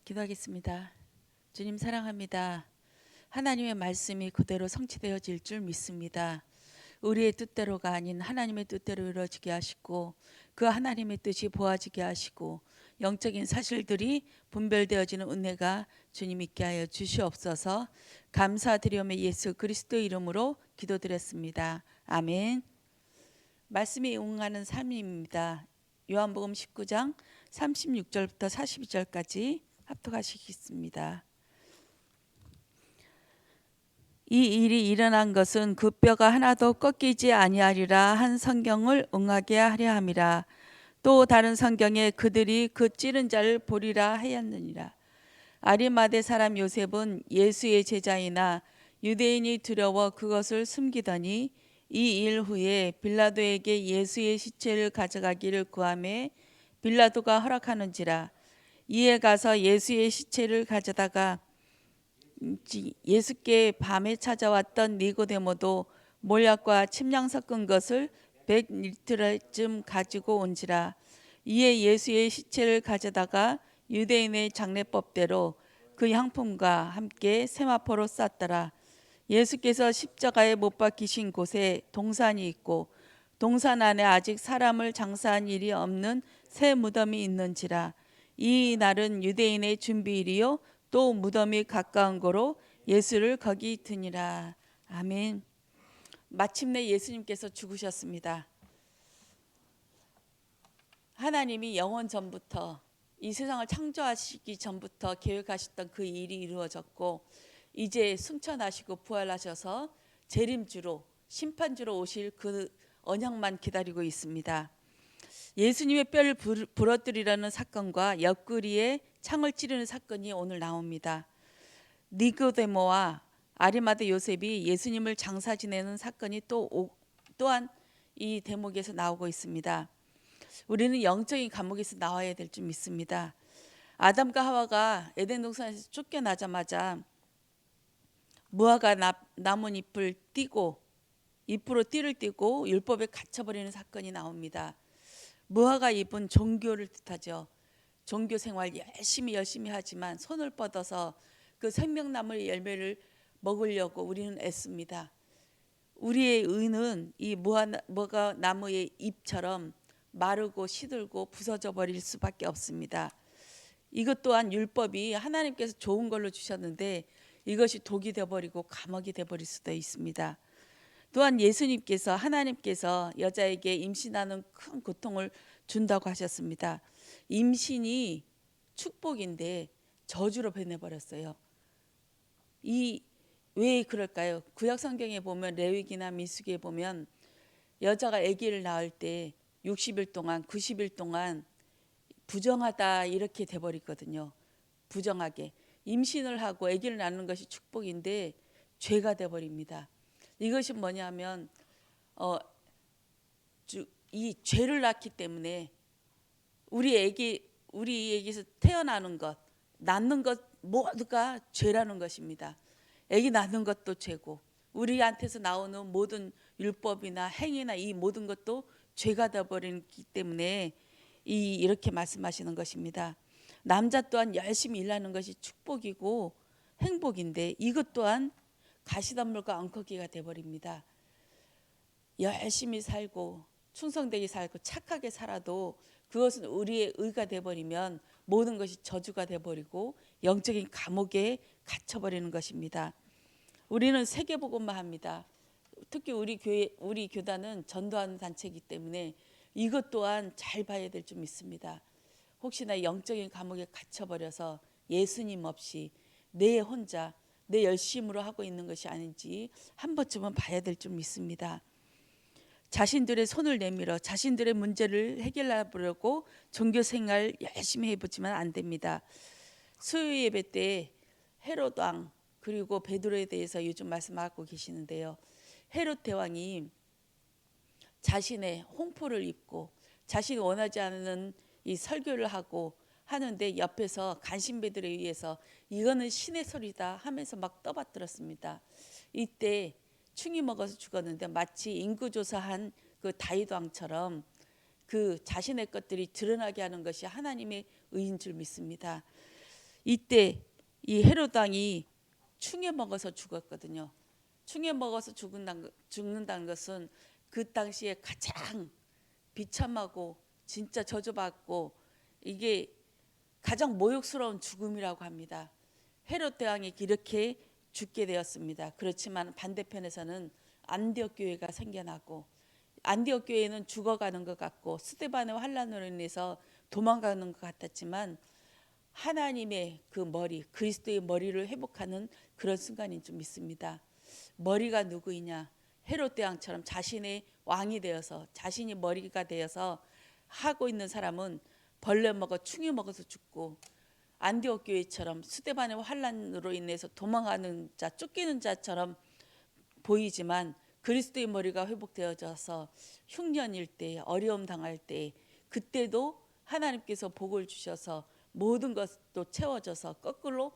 기도하겠습니다. 주님 사랑합니다. 하나님의 말씀이 그대로 성취되어질 줄 믿습니다. 우리의 뜻대로가 아닌 하나님의 뜻대로 이루어지게 하시고 그 하나님의 뜻이 보아지게 하시고 영적인 사실들이 분별되어지는 은혜가 주님 있게 하여 주시옵소서. 감사드리오며 예수 그리스도 이름으로 기도드렸습니다. 아멘. 말씀에 응하는 삶입니다. 요한복음 19장 36절부터 42절까지 합독하시겠습니다. 이 일이 일어난 것은 그 뼈가 하나도 꺾이지 아니하리라 한 성경을 응하게 하려 함이라. 또 다른 성경에 그들이 그 찌른 자를 보리라 하였느니라. 아리마대 사람 요셉은 예수의 제자이나 유대인이 두려워 그것을 숨기더니 이 일 후에 빌라도에게 예수의 시체를 가져가기를 구하매 빌라도가 허락하는지라. 이에 가서 예수의 시체를 가져다가 예수께 밤에 찾아왔던 니고데모도 몰약과 침량 섞은 것을 100리터쯤 가지고 온지라. 이에 예수의 시체를 가져다가 유대인의 장례법대로 그 향품과 함께 세마포로 쌌더라. 예수께서 십자가에 못 박히신 곳에 동산이 있고 동산 안에 아직 사람을 장사한 일이 없는 새 무덤이 있는지라. 이 날은 유대인의 준비일이요 또 무덤이 가까운 고로 예수를 거기 드니라. 아멘. 마침내 예수님께서 죽으셨습니다. 하나님이 영원 전부터 이 세상을 창조하시기 전부터 계획하셨던 그 일이 이루어졌고 이제 승천하시고 부활하셔서 재림주로 심판주로 오실 그 언약만 기다리고 있습니다. 예수님의 뼈를 부러뜨리려는 사건과 옆구리에 창을 찌르는 사건이 오늘 나옵니다. 니고데모와 아리마대 요셉이 예수님을 장사 지내는 사건이 또한 이 대목에서 나오고 있습니다. 우리는 영적인 감옥에서 나와야 될 줄 믿습니다. 아담과 하와가 에덴 동산에서 쫓겨나자마자 무화과 나뭇잎을 띄고 잎으로 띠를 띠고 율법에 갇혀버리는 사건이 나옵니다. 무화과 잎은 종교를 뜻하죠. 종교 생활 열심히 하지만 손을 뻗어서 그 생명나무의 열매를 먹으려고 우리는 애씁니다. 우리의 의는 이 무화과 나무의 잎처럼 마르고 시들고 부서져 버릴 수밖에 없습니다. 이것 또한 율법이 하나님께서 좋은 걸로 주셨는데 이것이 독이 되어버리고 감옥이 되어버릴 수도 있습니다. 또한 예수님께서 하나님께서 여자에게 임신하는 큰 고통을 준다고 하셨습니다. 임신이 축복인데 저주로 변해버렸어요. 왜 그럴까요? 구약 성경에 보면 레위기나 민수기에 보면 여자가 아기를 낳을 때 60일 동안 90일 동안 부정하다 이렇게 돼버리거든요. 부정하게 임신을 하고 아기를 낳는 것이 축복인데 죄가 돼버립니다. 이것이 뭐냐면 이 죄를 낳기 때문에 우리에게서 태어나는 것, 낳는 것 모두가 죄라는 것입니다. 아기 낳는 것도 죄고 우리한테서 나오는 모든 율법이나 행위나 이 모든 것도 죄가 되어버리기 때문에 이렇게 말씀하시는 것입니다. 남자 또한 열심히 일하는 것이 축복이고 행복인데 이것 또한 가시덤불과 엉터기가 되어버립니다. 열심히 살고 충성되게 살고 착하게 살아도 그것은 우리의 의가 되어버리면 모든 것이 저주가 되어버리고 영적인 감옥에 갇혀버리는 것입니다. 우리는 세계복음만 합니다. 특히 우리 교단은 전도하는 단체이기 때문에 이것 또한 잘 봐야 될 줄 믿습니다. 혹시나 영적인 감옥에 갇혀버려서 예수님 없이 내 혼자 내 열심으로 하고 있는 것이 아닌지 한 번쯤은 봐야 될 줄 믿습니다. 자신들의 손을 내밀어 자신들의 문제를 해결하려고 종교생활 열심히 해보지만 안 됩니다. 수요 예배 때 헤롯 왕 그리고 베드로에 대해서 요즘 말씀하고 계시는데요. 헤롯 대왕이 자신의 홍포를 입고 자신이 원하지 않는 이 설교를 하고 하는데 옆에서 간신배들에 의해서 이거는 신의 소리다 하면서 막 떠받들었습니다. 이때 충이 먹어서 죽었는데 마치 인구조사한 그 다윗 왕처럼 그 자신의 것들이 드러나게 하는 것이 하나님의 의인 줄 믿습니다. 이때 이 헤롯 왕이 충에 먹어서 죽었거든요. 충에 먹어서 죽는다는 것은 그 당시에 가장 비참하고 진짜 저주받고 이게 가장 모욕스러운 죽음이라고 합니다. 헤롯 대왕이 이렇게 죽게 되었습니다. 그렇지만 반대편에서는 안디옥 교회가 생겨나고, 안디옥 교회는 죽어가는 것 같고 스데반의 환란으로 인해서 도망가는 것 같았지만, 하나님의 그 머리, 그리스도의 머리를 회복하는 그런 순간인 줄 믿습니다. 머리가 누구이냐? 헤롯 대왕처럼 자신의 왕이 되어서, 자신이 머리가 되어서 하고 있는 사람은 벌레 먹어 충이 먹어서 죽고, 안디옥 교회처럼 스데반의 환란으로 인해서 도망가는 자, 쫓기는 자처럼 보이지만, 그리스도의 머리가 회복되어져서 흉년일 때, 어려움 당할 때, 그때도 하나님께서 복을 주셔서 모든 것도 채워져서 거꾸로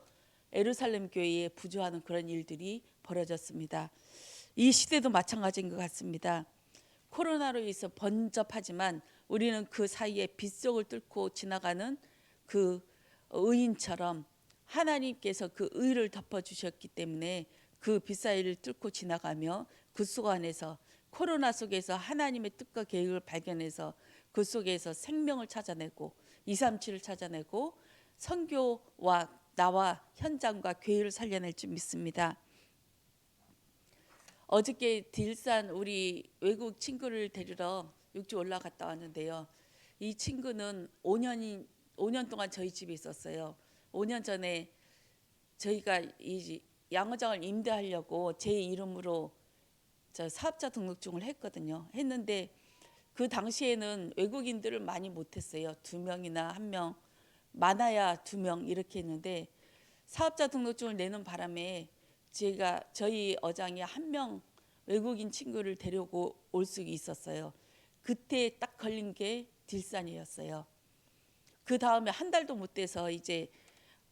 예루살렘 교회에 부조하는 그런 일들이 벌어졌습니다. 이 시대도 마찬가지인 것 같습니다. 코로나로 인해서 번잡하지만 우리는 그 사이에 빗속을 뚫고 지나가는 그 의인처럼 하나님께서 그 의를 덮어주셨기 때문에 그 빗사이를 뚫고 지나가며 그 속 안에서, 코로나 속에서 하나님의 뜻과 계획을 발견해서 그 속에서 생명을 찾아내고 237을 찾아내고 선교와 나와 현장과 교회를 살려낼 줄 믿습니다. 어저께 딜산 우리 외국 친구를 데리러 육지 올라갔다 왔는데요. 이 친구는 5년 동안 저희 집에 있었어요. 5년 전에 저희가 이 양어장을 임대하려고 제 이름으로 저 사업자 등록증을 했거든요. 했는데 그 당시에는 외국인들을 많이 못했어요. 2명이나 1명, 많아야 2명 이렇게 했는데, 사업자 등록증을 내는 바람에 저희 어장이 1명 외국인 친구를 데리고 올 수 있었어요. 그때 딱 걸린 게 딜산이었어요. 그 다음에 한 달도 못 돼서 이제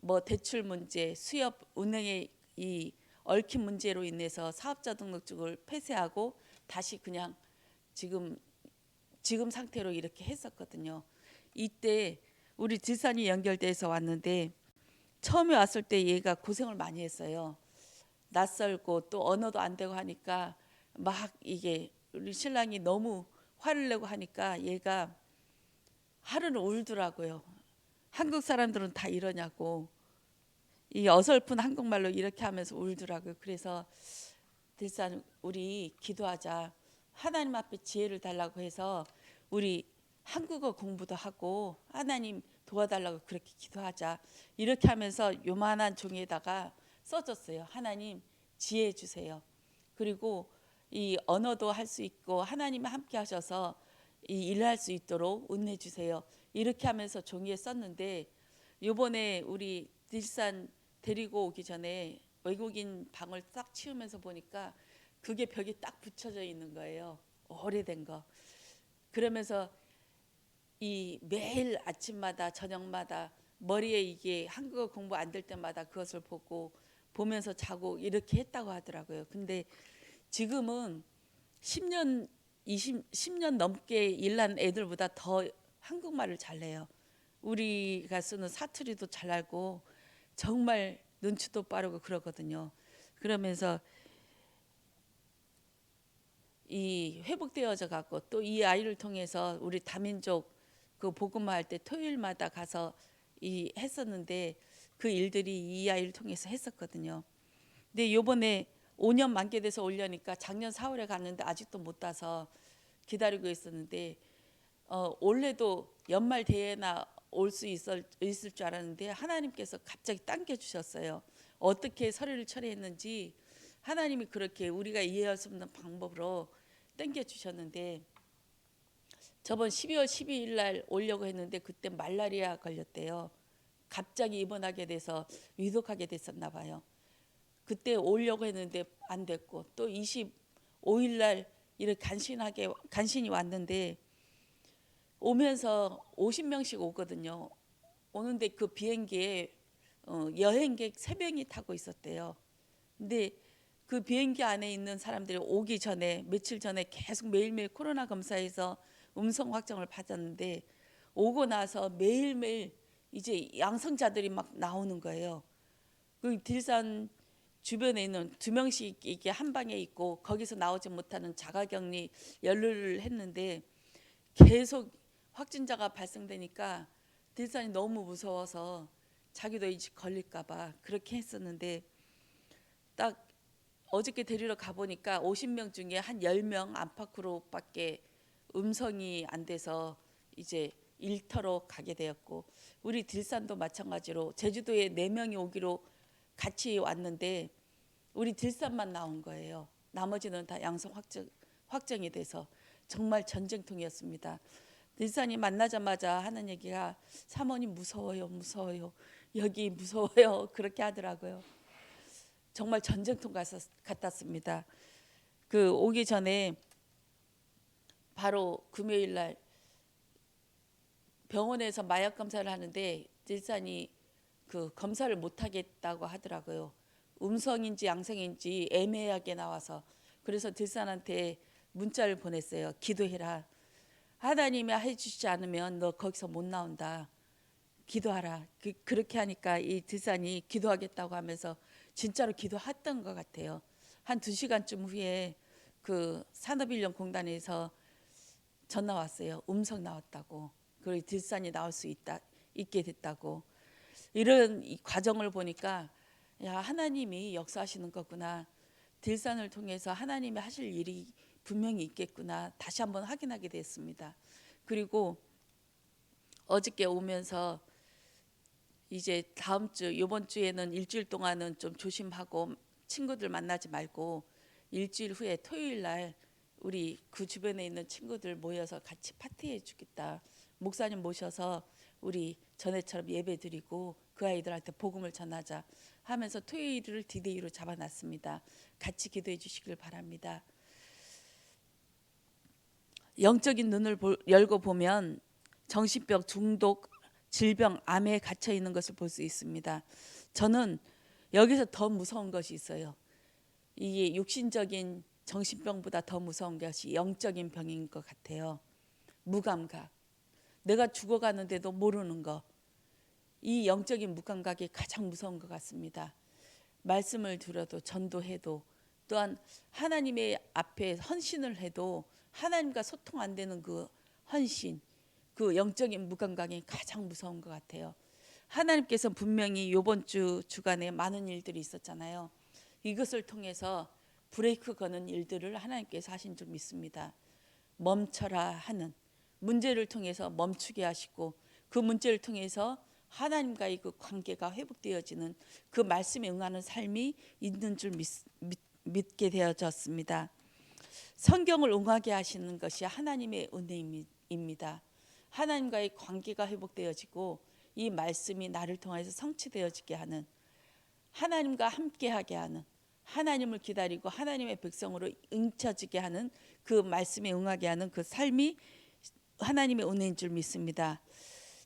뭐 대출 문제, 수협 은행의 이 얽힌 문제로 인해서 사업자 등록증을 폐쇄하고 다시 그냥 지금 상태로 이렇게 했었거든요. 이때 우리 딜산이 연결돼서 왔는데, 처음에 왔을 때 얘가 고생을 많이 했어요. 낯설고 또 언어도 안 되고 하니까 막 이게 우리 신랑이 너무 화를 내고 하니까 얘가 하루는 울더라고요. 한국 사람들은 다 이러냐고, 이 어설픈 한국말로 이렇게 하면서 울더라고요. 그래서 딜산 우리 기도하자. 하나님 앞에 지혜를 달라고 해서 우리 한국어 공부도 하고 하나님 도와달라고 그렇게 기도하자. 이렇게 하면서 요만한 종이에다가 써줬어요. 하나님 지혜 주세요. 그리고 이 언어도 할 수 있고 하나님이 함께 하셔서 이 일할 수 있도록 은혜 주세요. 이렇게 하면서 종이에 썼는데, 요번에 우리 딜산 데리고 오기 전에 외국인 방을 딱 치우면서 보니까 그게 벽에 딱 붙여져 있는 거예요. 오래된 거. 그러면서 이 매일 아침마다 저녁마다 머리에 이게 한국어 공부 안 될 때마다 그것을 보면서 자고 이렇게 했다고 하더라고요. 근데 지금은 10년 넘게 일한 애들보다 더 한국말을 잘해요. 우리가 쓰는 사투리도 잘 알고 정말 눈치도 빠르고 그러거든요. 그러면서 이 회복되어져 갖고 또 이 아이를 통해서 우리 다민족 그 복음화 할 때 토요일마다 가서 이 했었는데, 그 일들이 이 아이를 통해서 했었거든요. 근데 요번에 5년 만기돼서 올려니까 작년 4월에 갔는데 아직도 못 따서 기다리고 있었는데, 올해도 연말 대회나 올 수 있을 줄 알았는데 하나님께서 갑자기 당겨 주셨어요. 어떻게 서류를 처리했는지 하나님이 그렇게 우리가 이해할 수 없는 방법으로 당겨 주셨는데, 저번 12월 12일 날 오려고 했는데 그때 말라리아 걸렸대요. 갑자기 입원하게 돼서 위독하게 됐었나 봐요. 그때 오려고 했는데 안 됐고, 또 25일 날 이렇게 간신히 왔는데, 오면서 50명씩 오거든요. 오는데 그 비행기에 여행객 3명이 타고 있었대요. 근데 그 비행기 안에 있는 사람들이 오기 전에 며칠 전에 계속 매일매일 코로나 검사해서 음성 확정을 받았는데, 오고 나서 매일매일 이제 양성자들이 막 나오는 거예요. 그 들산 주변에 있는 2명씩 이게 한 방에 있고 거기서 나오지 못하는 자가격리 연루를 했는데 계속 확진자가 발생되니까 들산이 너무 무서워서 자기도 이제 걸릴까봐 그렇게 했었는데 딱 어저께 데리러 가보니까 50명 중에 한 10명 안팎으로밖에 음성이 안 돼서 이제 일터로 가게 되었고 우리 들산도 마찬가지로 제주도에 4명이 오기로 같이 왔는데 우리 들산만 나온 거예요. 나머지는 다 양성 확정이 돼서 정말 전쟁통이었습니다. 들산이 만나자마자 하는 얘기가 사모님 무서워요, 무서워요. 여기 무서워요. 그렇게 하더라고요. 정말 전쟁통 같았습니다. 그 오기 전에 바로 금요일 날 병원에서 마약 검사를 하는데 들산이 그 검사를 못 하겠다고 하더라고요. 음성인지 양성인지 애매하게 나와서 그래서 들산한테 문자를 보냈어요. 기도해라. 하나님이 해주시지 않으면 너 거기서 못 나온다. 기도하라. 그렇게 하니까 이 들산이 기도하겠다고 하면서 진짜로 기도했던 것 같아요. 한 2시간쯤 후에 그 산업인력공단에서 전화 왔어요. 음성 나왔다고. 그리고 들산이 나올 수 있게 됐다고. 이런 이 과정을 보니까 야 하나님이 역사하시는 거구나. 들산을 통해서 하나님이 하실 일이 분명히 있겠구나. 다시 한번 확인하게 됐습니다. 그리고 어저께 오면서 이제 다음 주 이번 주에는 일주일 동안은 좀 조심하고 친구들 만나지 말고 일주일 후에 토요일 날 우리 그 주변에 있는 친구들 모여서 같이 파티해 주겠다. 목사님 모셔서 우리 전에처럼 예배 드리고 그 아이들한테 복음을 전하자 하면서 토요일을 디데이로 잡아놨습니다. 같이 기도해 주시길 바랍니다. 영적인 눈을 열고 보면 정신병, 중독, 질병, 암에 갇혀 있는 것을 볼 수 있습니다. 저는 여기서 더 무서운 것이 있어요. 이게 육신적인 정신병보다 더 무서운 것이 영적인 병인 것 같아요. 무감각. 내가 죽어가는데도 모르는 거. 이 영적인 무감각이 가장 무서운 것 같습니다. 말씀을 들어도 전도해도 또한 하나님의 앞에 헌신을 해도 하나님과 소통 안 되는 그 헌신, 그 영적인 무감각이 가장 무서운 것 같아요. 하나님께서 분명히 이번 주간에 많은 일들이 있었잖아요. 이것을 통해서 브레이크 거는 일들을 하나님께서 하신 줄 믿습니다. 멈춰라 하는 문제를 통해서 멈추게 하시고 그 문제를 통해서 하나님과의 그 관계가 회복되어지는 그 말씀에 응하는 삶이 있는 줄 믿게 되어졌습니다. 성경을 응하게 하시는 것이 하나님의 은혜입니다. 하나님과의 관계가 회복되어지고 이 말씀이 나를 통해서 성취되어지게 하는 하나님과 함께하게 하는 하나님을 기다리고 하나님의 백성으로 응쳐지게 하는 그 말씀에 응하게 하는 그 삶이 하나님의 은혜인 줄 믿습니다.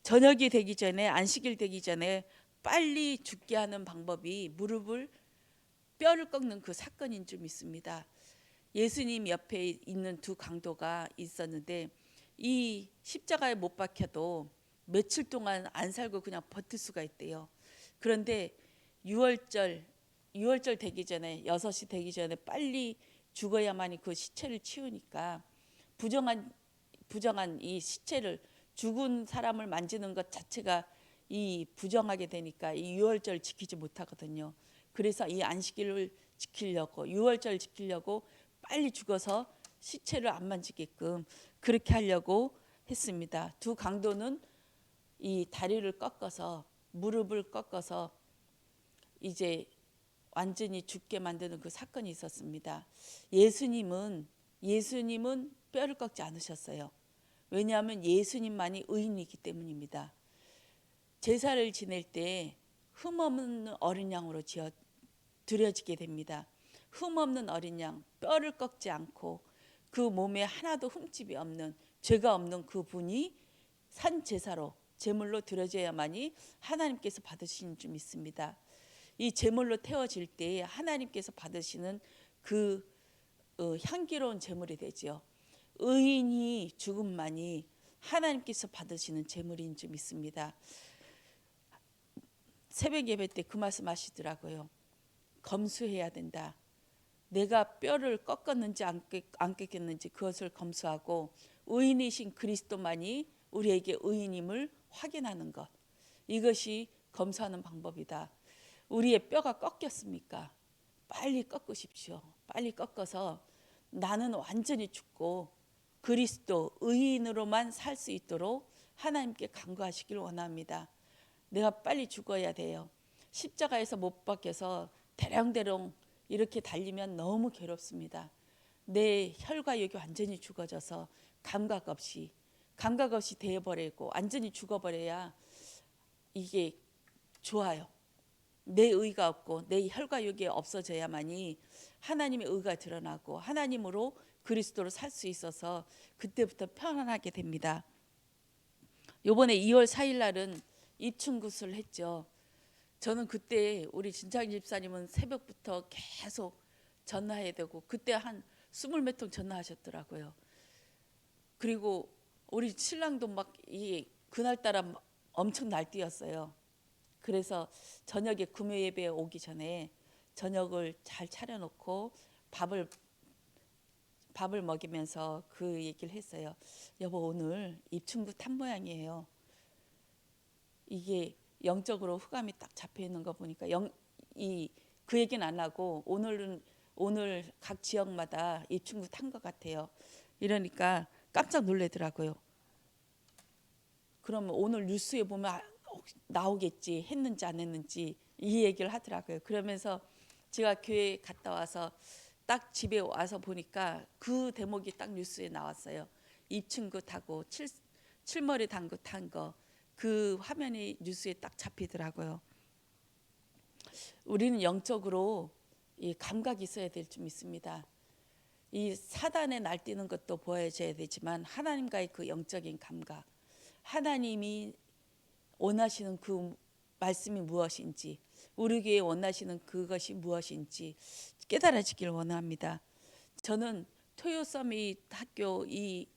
저녁이 되기 전에 안식일 되기 전에 빨리 죽게 하는 방법이 뼈를 꺾는 그 사건인 줄 믿습니다. 예수님 옆에 있는 2 강도가 있었는데 이 십자가에 못 박혀도 며칠 동안 안 살고 그냥 버틸 수가 있대요. 그런데 6월절 되기 전에 6시 되기 전에 빨리 죽어야만이 그 시체를 치우니까 부정한 이 시체를 죽은 사람을 만지는 것 자체가 이 부정하게 되니까 이 6월절 지키지 못하거든요. 그래서 이 안식일을 지키려고 6월절 지키려고 빨리 죽어서 시체를 안 만지게끔 그렇게 하려고 했습니다. 2 강도는 이 다리를 꺾어서 무릎을 꺾어서 이제 완전히 죽게 만드는 그 사건이 있었습니다. 예수님은 뼈를 꺾지 않으셨어요. 왜냐하면 예수님만이 의인이기 때문입니다. 제사를 지낼 때 흠없는 어린 양으로 드려지게 됩니다. 흠없는 어린 양, 뼈를 꺾지 않고 그 몸에 하나도 흠집이 없는 죄가 없는 그 분이 산 제사로 제물로 드려져야만이 하나님께서 받으시는 줄 믿습니다. 이 제물로 태워질 때에 하나님께서 받으시는 그 향기로운 제물이 되지요. 의인이 죽음만이 하나님께서 받으시는 제물인 줄 믿습니다. 새벽 예배 때 그 말씀 하시더라고요. 검수해야 된다. 내가 뼈를 꺾었는지 안 꺾였는지 그것을 검수하고 의인이신 그리스도만이 우리에게 의인임을 확인하는 것. 이것이 검수하는 방법이다. 우리의 뼈가 꺾였습니까? 빨리 꺾으십시오. 빨리 꺾어서 나는 완전히 죽고 그리스도 의인으로만 살 수 있도록 하나님께 간구하시길 원합니다. 내가 빨리 죽어야 돼요. 십자가에서 못 박혀서 대령대령 이렇게 달리면 너무 괴롭습니다. 내 혈과 육이 완전히 죽어져서 감각 없이 되어버리고 완전히 죽어버려야 이게 좋아요. 내 의가 없고 내 혈과 육이 없어져야만이 하나님의 의가 드러나고 하나님으로 그리스도로 살 수 있어서 그때부터 편안하게 됩니다. 요번에 2월 4일 날은 입춘굿을 했죠. 저는 그때 우리 진창 집사님은 새벽부터 계속 전화해야 되고 그때 한 20몇 통 전화하셨더라고요. 그리고 우리 신랑도 막 그날따라 엄청 날뛰었어요. 그래서 저녁에 금요 예배에 오기 전에 저녁을 잘 차려놓고 밥을 먹이면서 그 얘기를 했어요. 여보, 오늘 입춘굿 한 모양이에요. 이게 영적으로 흑암이 딱 잡혀 있는 거 보니까 그 얘기는 안 하고 오늘 각 지역마다 입춘굿 한 것 같아요. 이러니까 깜짝 놀래더라고요. 그러면 오늘 뉴스에 보면 나오겠지, 했는지 안 했는지 이 얘기를 하더라고요. 그러면서 제가 교회 갔다 와서 딱 집에 와서 보니까 그 대목이 딱 뉴스에 나왔어요. 입춘굿하고 칠머리 단굿 한 거. 그 화면이 뉴스에 딱 잡히더라고요. 우리는 영적으로 이 감각이 있어야 될 줄 믿습니다. 이 사단의 날뛰는 것도 보여져야 되지만 하나님과의 그 영적인 감각, 하나님이 원하시는 그 말씀이 무엇인지, 우리 교회에 원하시는 그것이 무엇인지 깨달아지길 원합니다. 저는 토요 서밋 학교 이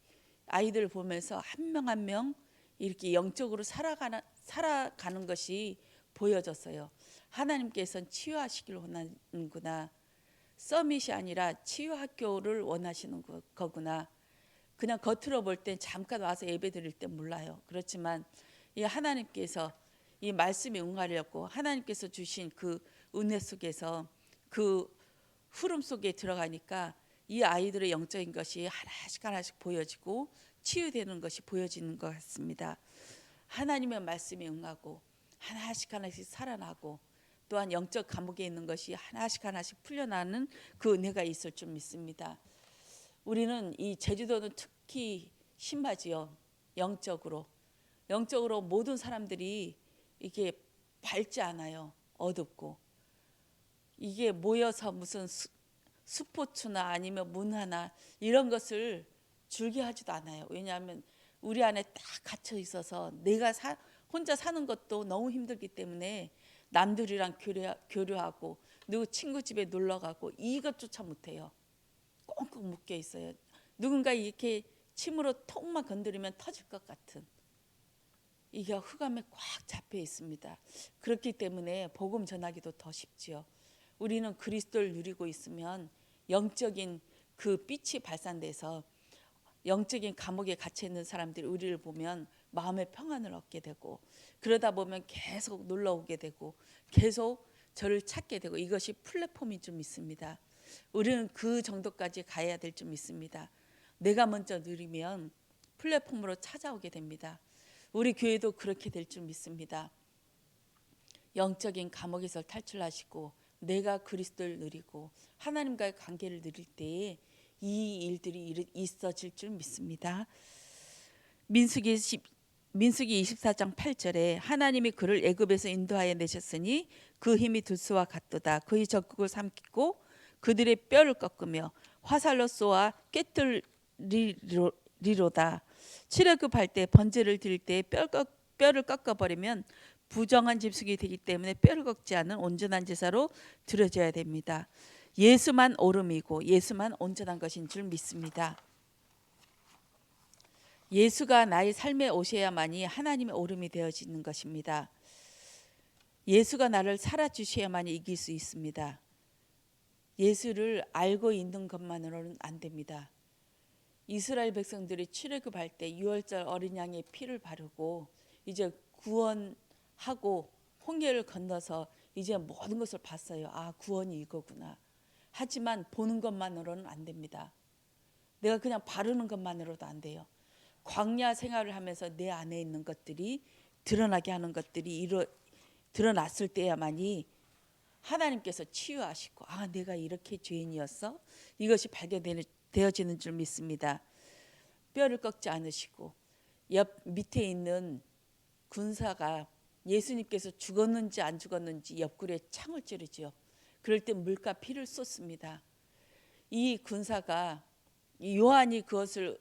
아이들 보면서 한 명 한 명 이렇게 영적으로 살아가는 것이 보여졌어요. 하나님께서는 치유하시길 원하는구나. 서밋이 아니라 치유학교를 원하시는 거구나. 그냥 겉으로 볼 땐 잠깐 와서 예배 드릴 땐 몰라요. 그렇지만 이 하나님께서 이 말씀에 응하려고 하나님께서 주신 그 은혜 속에서 그 흐름 속에 들어가니까 이 아이들의 영적인 것이 하나씩 보여지고 치유되는 것이 보여지는 것 같습니다. 하나님의 말씀에 응하고 하나씩 살아나고 또한 영적 감옥에 있는 것이 하나씩 풀려나는 그 은혜가 있을 줄 믿습니다. 우리는 이 제주도는 특히 심하지요. 영적으로 모든 사람들이 이게 밝지 않아요. 어둡고 이게 모여서 무슨 스포츠나 아니면 문화나 이런 것을 즐겨하지도 않아요. 왜냐하면 우리 안에 딱 갇혀 있어서 내가 혼자 사는 것도 너무 힘들기 때문에 남들이랑 교류하고 누구 친구 집에 놀러 가고 이것조차 못해요. 꽁꽁 묶여 있어요. 누군가 이렇게 침으로 톡만 건드리면 터질 것 같은 이게 흑암에 꽉 잡혀 있습니다. 그렇기 때문에 복음 전하기도 더 쉽지요. 우리는 그리스도를 누리고 있으면 영적인 그 빛이 발산돼서 영적인 감옥에 갇혀 있는 사람들이 우리를 보면 마음의 평안을 얻게 되고 그러다 보면 계속 놀러 오게 되고 계속 저를 찾게 되고 이것이 플랫폼인 줄 믿습니다. 우리는 그 정도까지 가야 될 줄 믿습니다. 내가 먼저 누리면 플랫폼으로 찾아오게 됩니다. 우리 교회도 그렇게 될 줄 믿습니다. 영적인 감옥에서 탈출하시고 내가 그리스도를 누리고 하나님과의 관계를 누릴 때에 이 일들이 있어질 줄 믿습니다. 민수기 24장 8절에 하나님이 그를 애굽에서 인도하여 내셨으니 그 힘이 들소와 같도다. 그의 적국을 삼키고 그들의 뼈를 꺾으며 화살로 쏘아 꿰뚫리로다. 출애굽할 때 번제를 드릴 때 뼈를 꺾어버리면 부정한 짐승이 되기 때문에 뼈를 꺾지 않은 온전한 제사로 드려져야 됩니다. 예수만 옳음이고 예수만 온전한 것인 줄 믿습니다. 예수가 나의 삶에 오셔야만이 하나님의 옳음이 되어지는 것입니다. 예수가 나를 살아주셔야만이 이길 수 있습니다. 예수를 알고 있는 것만으로는 안 됩니다. 이스라엘 백성들이 출애굽할 때 유월절 어린 양의 피를 바르고 이제 구원하고 홍해를 건너서 이제 모든 것을 봤어요. 아, 구원이 이거구나. 하지만 보는 것만으로는 안 됩니다. 내가 그냥 바르는 것만으로도 안 돼요. 광야 생활을 하면서 내 안에 있는 것들이 드러나게 하는 것들이 드러났을 때야만이 하나님께서 치유하시고, 아, 내가 이렇게 죄인이었어? 이것이 발견되어지는 줄 믿습니다. 뼈를 꺾지 않으시고 옆 밑에 있는 군사가 예수님께서 죽었는지 안 죽었는지 옆구리에 창을 찌르지요. 그럴 때 물과 피를 쏟습니다. 이 군사가 요한이 그것을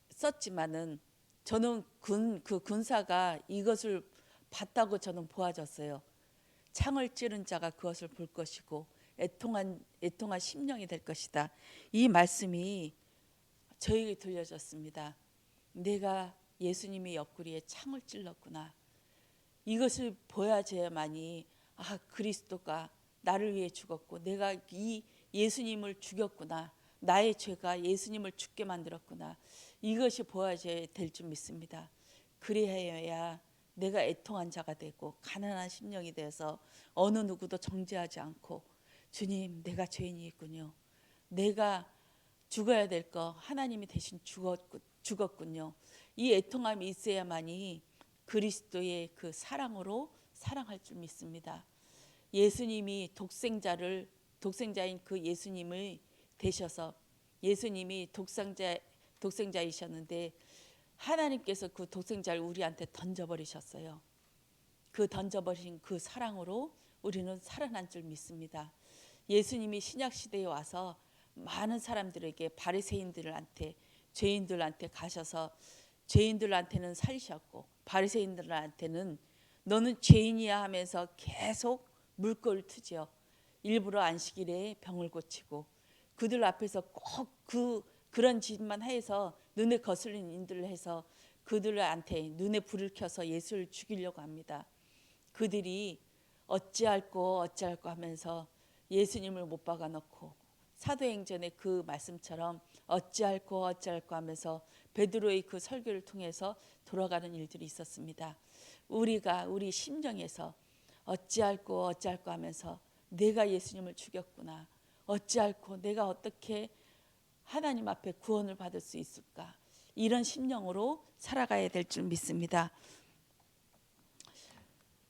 썼지만은 저는 그 군사가 이것을 봤다고 저는 보아졌어요. 창을 찌른 자가 그것을 볼 것이고 애통한 심령이 될 것이다. 이 말씀이 저에게 들려졌습니다. 내가 예수님의 옆구리에 창을 찔렀구나. 이것을 보여줘야만이 아, 그리스도가 나를 위해 죽었고 내가 이 예수님을 죽였구나. 나의 죄가 예수님을 죽게 만들었구나. 이것이 보여져야 될 줄 믿습니다. 그래야 내가 애통한 자가 되고 가난한 심령이 되어서 어느 누구도 정죄하지 않고 주님, 내가 죄인이 있군요. 내가 죽어야 될 거 하나님이 대신 죽었군요. 이 애통함이 있어야만이 그리스도의 그 사랑으로 사랑할 줄 믿습니다. 예수님이 독생자인 그 예수님을 되셔서 예수님이 독생자이셨는데 하나님께서 그 독생자를 우리한테 던져버리셨어요. 그 던져버린 그 사랑으로 우리는 살아난 줄 믿습니다. 예수님이 신약 시대에 와서 많은 사람들에게 바리새인들한테 죄인들한테 가셔서 죄인들한테는 살리셨고 바리새인들한테는 너는 죄인이야 하면서 계속 물꼬를 트죠. 일부러 안식일에 병을 고치고 그들 앞에서 꼭 그런 짓만 해서 눈에 거슬리는 인들을 해서 그들한테 눈에 불을 켜서 예수를 죽이려고 합니다. 그들이 어찌할꼬 하면서 예수님을 못 박아 넣고 사도행전의 그 말씀처럼 어찌할꼬 하면서 베드로의 그 설교를 통해서 돌아가는 일들이 있었습니다. 우리가 우리 심정에서 어찌할꼬 하면서 내가 예수님을 죽였구나. 어찌할꼬 내가 어떻게 하나님 앞에 구원을 받을 수 있을까? 이런 심령으로 살아가야 될 줄 믿습니다.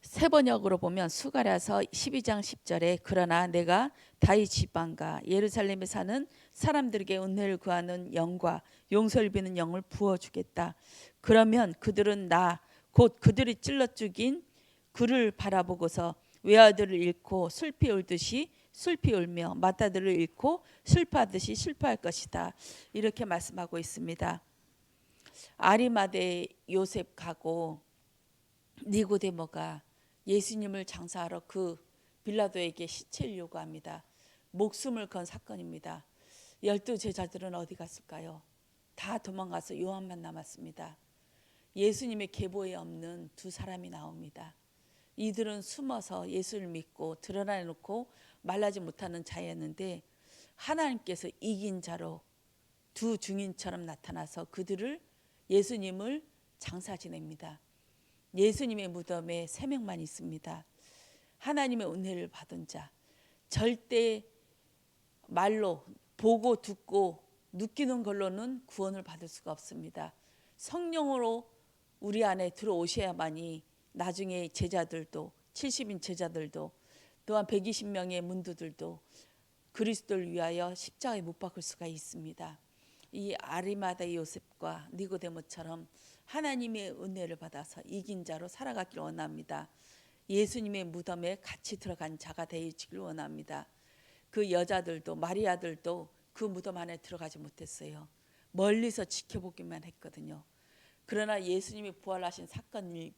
세번역으로 보면 수가랴서 12장 10절에 그러나 내가 다윗 지방과 예루살렘에 사는 사람들에게 은혜를 구하는 영과 용서를 비는 영을 부어주겠다. 그러면 그들은 나 곧 그들이 찔러 죽인 그를 바라보고서 외아들을 잃고 슬피 울듯이 슬피 울며 맏아들을 잃고 슬퍼하듯이 슬퍼할 것이다. 이렇게 말씀하고 있습니다. 아리마대 요셉 가고 니고데모가 예수님을 장사하러 그 빌라도에게 시체를 요구합니다. 목숨을 건 사건입니다. 12 제자들은 어디 갔을까요? 다 도망가서 요한만 남았습니다. 예수님의 계보에 없는 두 사람이 나옵니다. 이들은 숨어서 예수를 믿고 드러내놓고 말하지 못하는 자였는데 하나님께서 이긴 자로 두 증인처럼 나타나서 그들을 예수님을 장사 지냅니다. 예수님의 무덤에 3명만 있습니다. 하나님의 은혜를 받은 자, 절대 말로 보고 듣고 느끼는 걸로는 구원을 받을 수가 없습니다. 성령으로 우리 안에 들어오셔야만이 나중에 제자들도 70인 제자들도 또한 120명의 문도들도 그리스도를 위하여 십자가에 못 박을 수가 있습니다. 이 아리마다 요셉과 니고데모처럼 하나님의 은혜를 받아서 이긴 자로 살아가길 원합니다. 예수님의 무덤에 같이 들어간 자가 되기를 원합니다. 그 여자들도 마리아들도 그 무덤 안에 들어가지 못했어요. 멀리서 지켜보기만 했거든요. 그러나 예수님이 부활하신 사건이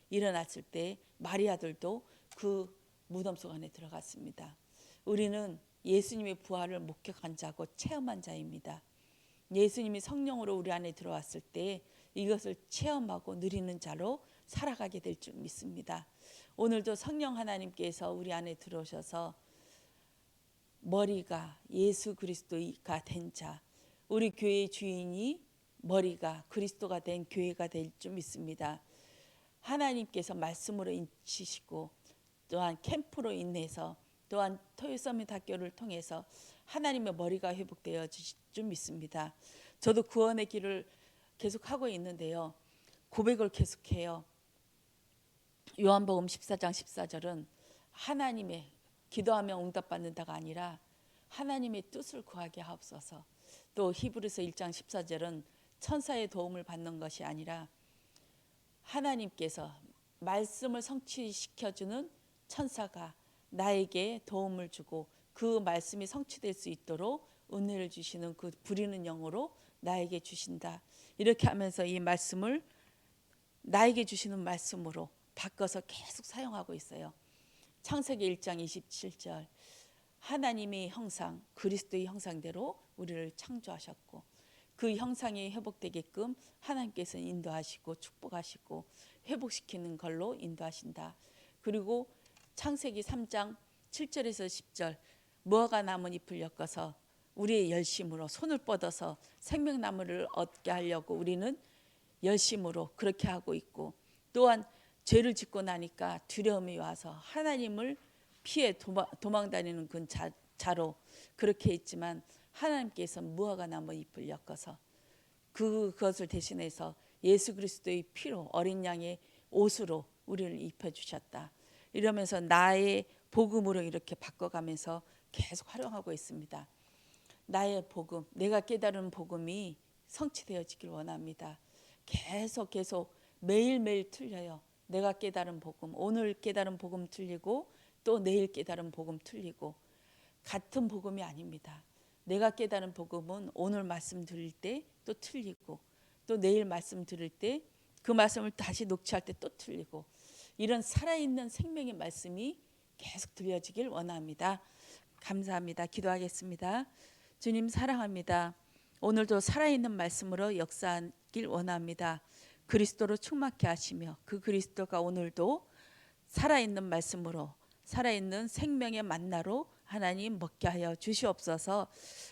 일어났을 때 마리아들도 그 무덤 속 안에 들어갔습니다. 우리는 예수님의 부활을 목격한 자고 체험한 자입니다. 예수님이 성령으로 우리 안에 들어왔을 때 이것을 체험하고 누리는 자로 살아가게 될 줄 믿습니다. 오늘도 성령 하나님께서 우리 안에 들어오셔서 머리가 예수 그리스도가 된 자, 우리 교회의 주인이 머리가 그리스도가 된 교회가 될 줄 믿습니다. 하나님께서 말씀으로 인치시고 또한 캠프로 인해서 또한 토요 서밋 학교를 통해서 하나님의 머리가 회복되어 주실 줄 믿습니다. 저도 구원의 길을 계속하고 있는데요. 고백을 계속해요. 요한복음 14장 14절은 하나님의 기도하면 응답받는다가 아니라 하나님의 뜻을 구하게 하옵소서. 또 히브리서 1장 14절은 천사의 도움을 받는 것이 아니라 하나님께서 말씀을 성취시켜주는 천사가 나에게 도움을 주고 그 말씀이 성취될 수 있도록 은혜를 주시는 그 부리는 영으로 나에게 주신다. 이렇게 하면서 이 말씀을 나에게 주시는 말씀으로 바꿔서 계속 사용하고 있어요. 창세기 1장 27절 하나님의 형상 그리스도의 형상대로 우리를 창조하셨고 그 형상이 회복되게끔 하나님께서 인도하시고 축복하시고 회복시키는 걸로 인도하신다. 그리고 창세기 3장 7절에서 10절 무화과 나뭇잎을 엮어서 우리의 열심으로 손을 뻗어서 생명나무를 얻게 하려고 우리는 열심으로 그렇게 하고 있고 또한 죄를 짓고 나니까 두려움이 와서 하나님을 피해 도망다니는 그 자로 그렇게 있지만 하나님께서 무화과 나뭇잎을 엮어서 그것을 대신해서 예수 그리스도의 피로 어린 양의 옷으로 우리를 입혀주셨다. 이러면서 나의 복음으로 이렇게 바꿔가면서 계속 활용하고 있습니다. 나의 복음, 내가 깨달은 복음이 성취되어지길 원합니다. 계속 매일매일 틀려요. 내가 깨달은 복음, 오늘 깨달은 복음 틀리고 또 내일 깨달은 복음 틀리고 같은 복음이 아닙니다. 내가 깨달은 복음은 오늘 말씀 들을 때 또 틀리고 또 내일 말씀 들을 때 그 말씀을 다시 녹취할 때 또 틀리고 이런 살아있는 생명의 말씀이 계속 들려지길 원합니다. 감사합니다. 기도하겠습니다. 주님 사랑합니다. 오늘도 살아있는 말씀으로 역사하길 원합니다. 그리스도로 충만케 하시며 그 그리스도가 오늘도 살아있는 말씀으로 살아있는 생명의 만나로 하나님 먹게 하여 주시옵소서.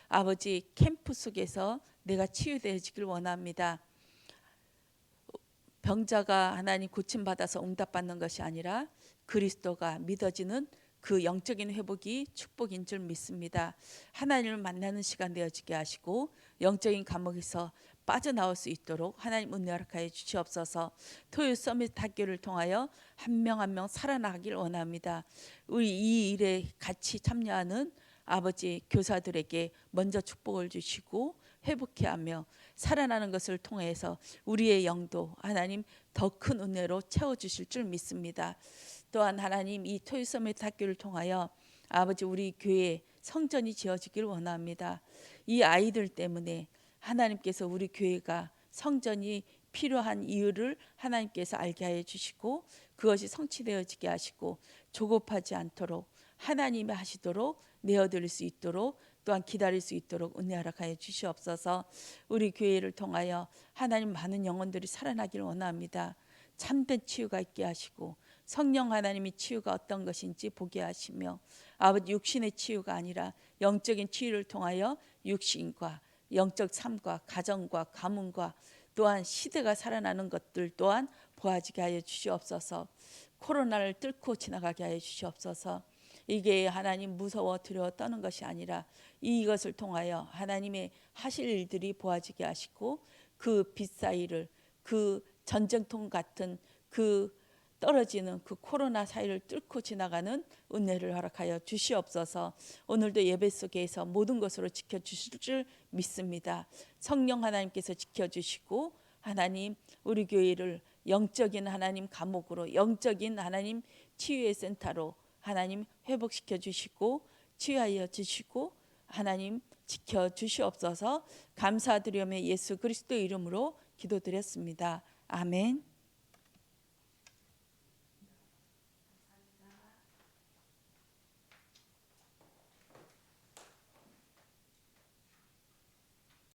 아버지 캠프 속에서 내가 치유되어지길 원합니다. 병자가 하나님 고침받아서 응답받는 것이 아니라 그리스도가 믿어지는 그 영적인 회복이 축복인 줄 믿습니다. 하나님을 만나는 시간 되어지게 하시고 영적인 감옥에서 빠져나올 수 있도록 하나님 은혜 허락하여 주시옵소서. 토요 서밋 학교를 통하여 한 명 한 명 살아나가길 원합니다. 우리 이 일에 같이 참여하는 아버지 교사들에게 먼저 축복을 주시고 회복케 하며 살아나는 것을 통해서 우리의 영도 하나님 더 큰 은혜로 채워주실 줄 믿습니다. 또한 하나님 이 토요 서밋 학교를 통하여 아버지 우리 교회 성전이 지어지길 원합니다. 이 아이들 때문에 하나님께서 우리 교회가 성전이 필요한 이유를 하나님께서 알게 하여 주시고 그것이 성취되어지게 하시고 조급하지 않도록 하나님이 하시도록 내어드릴 수 있도록 또한 기다릴 수 있도록 은혜 허락하여 주시옵소서. 우리 교회를 통하여 하나님 많은 영혼들이 살아나길 원합니다. 참된 치유가 있게 하시고 성령 하나님의 치유가 어떤 것인지 보게 하시며 아버지 육신의 치유가 아니라 영적인 치유를 통하여 육신과 영적 삶과 가정과 가문과 또한 시대가 살아나는 것들 또한 보아지게 하여 주시옵소서. 코로나를 뚫고 지나가게 하여 주시옵소서. 이게 하나님 무서워 두려워 떠는 것이 아니라 이것을 통하여 하나님의 하실 일들이 보아지게 하시고 그 빛 사이를 그 전쟁통 같은 그 떨어지는 그 코로나 사이를 뚫고 지나가는 은혜를 허락하여 주시옵소서. 오늘도 예배 속에서 모든 것으로 지켜주실 줄 믿습니다. 성령 하나님께서 지켜주시고 하나님 우리 교회를 영적인 하나님 감옥으로 영적인 하나님 치유의 센터로 하나님 회복시켜 주시고 치유하여 주시고 하나님 지켜주시옵소서. 감사드리며 예수 그리스도 이름으로 기도드렸습니다. 아멘.